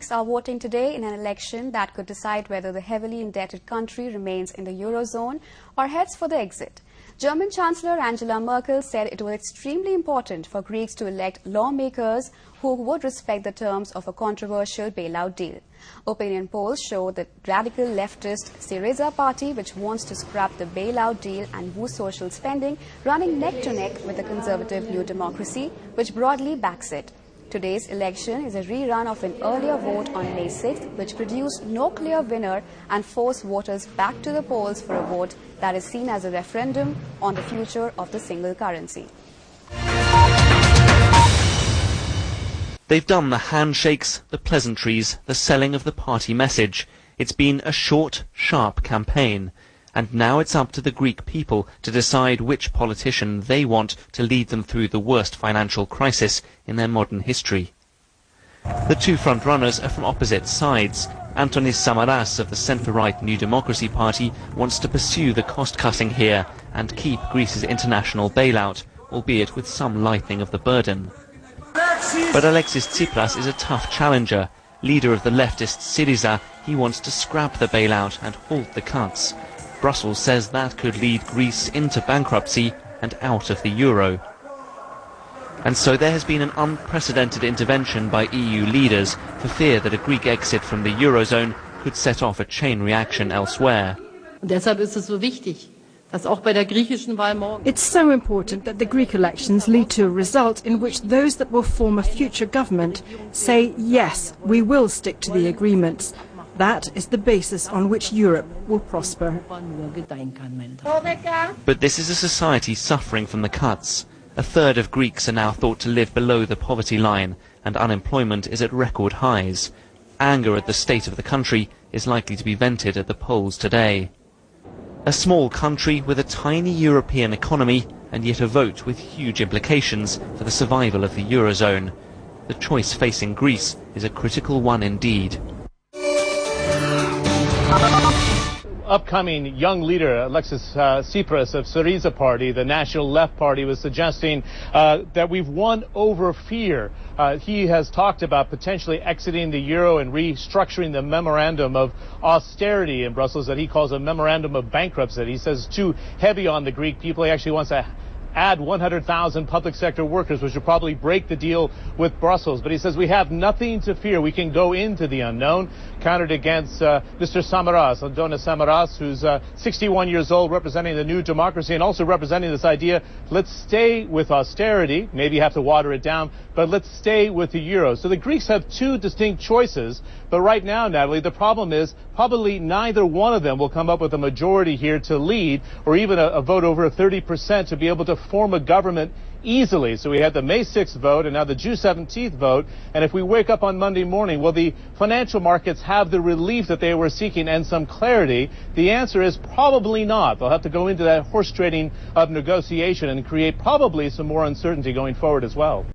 Greeks are voting today in an election that could decide whether the heavily indebted country remains in the Eurozone or heads for the exit. German Chancellor Angela Merkel said it was extremely important for Greeks to elect lawmakers who would respect the terms of a controversial bailout deal. Opinion polls show the radical leftist Syriza party, which wants to scrap the bailout deal and boost social spending, running neck to neck with the conservative New Democracy, which broadly backs it. Today's election is a rerun of an earlier vote on May 6th, which produced no clear winner and forced voters back to the polls for a vote that is seen as a referendum on the future of the single currency. They've done the handshakes, the pleasantries, the selling of the party message. It's been a short, sharp campaign. And now it's up to the Greek people to decide which politician they want to lead them through the worst financial crisis in their modern history. The two front-runners are from opposite sides. Antonis Samaras of the centre-right New Democracy Party wants to pursue the cost-cutting here and keep Greece's international bailout, albeit with some lightening of the burden. But Alexis Tsipras is a tough challenger. Leader of the leftist Syriza, he wants to scrap the bailout and halt the cuts. Brussels says that could lead Greece into bankruptcy and out of the euro. And so there has been an unprecedented intervention by EU leaders for fear that a Greek exit from the eurozone could set off a chain reaction elsewhere. It's so important that the Greek elections lead to a result in which those that will form a future government say, yes, we will stick to the agreements. That is the basis on which Europe will prosper. But this is a society suffering from the cuts. A third of Greeks are now thought to live below the poverty line, and unemployment is at record highs. Anger at the state of the country is likely to be vented at the polls today. A small country with a tiny European economy, and yet a vote with huge implications for the survival of the eurozone. The choice facing Greece is a critical one indeed. Upcoming young leader Alexis Tsipras of Syriza Party, the National Left Party, was suggesting that we've won over fear. He has talked about potentially exiting the euro and restructuring the memorandum of austerity in Brussels that he calls a memorandum of bankruptcy. He says it's too heavy on the Greek people. He actually wants to add 100,000 public sector workers, which would probably break the deal with Brussels. But he says we have nothing to fear. We can go into the unknown. Countered against Mr. Samaras, Antonis Samaras, who's 61 years old, representing the New Democracy and also representing this idea, let's stay with austerity, maybe have to water it down, but let's stay with the euro. So the Greeks have two distinct choices. But right now, Natalie, the problem is probably neither one of them will come up with a majority here to lead, or even a vote over 30% to be able to form a government easily. So we had the May 6th vote and now the June 17th vote. And if we wake up on Monday morning, will the financial markets have the relief that they were seeking and some clarity? The answer is probably not. They'll have to go into that horse trading of negotiation and create probably some more uncertainty going forward as well.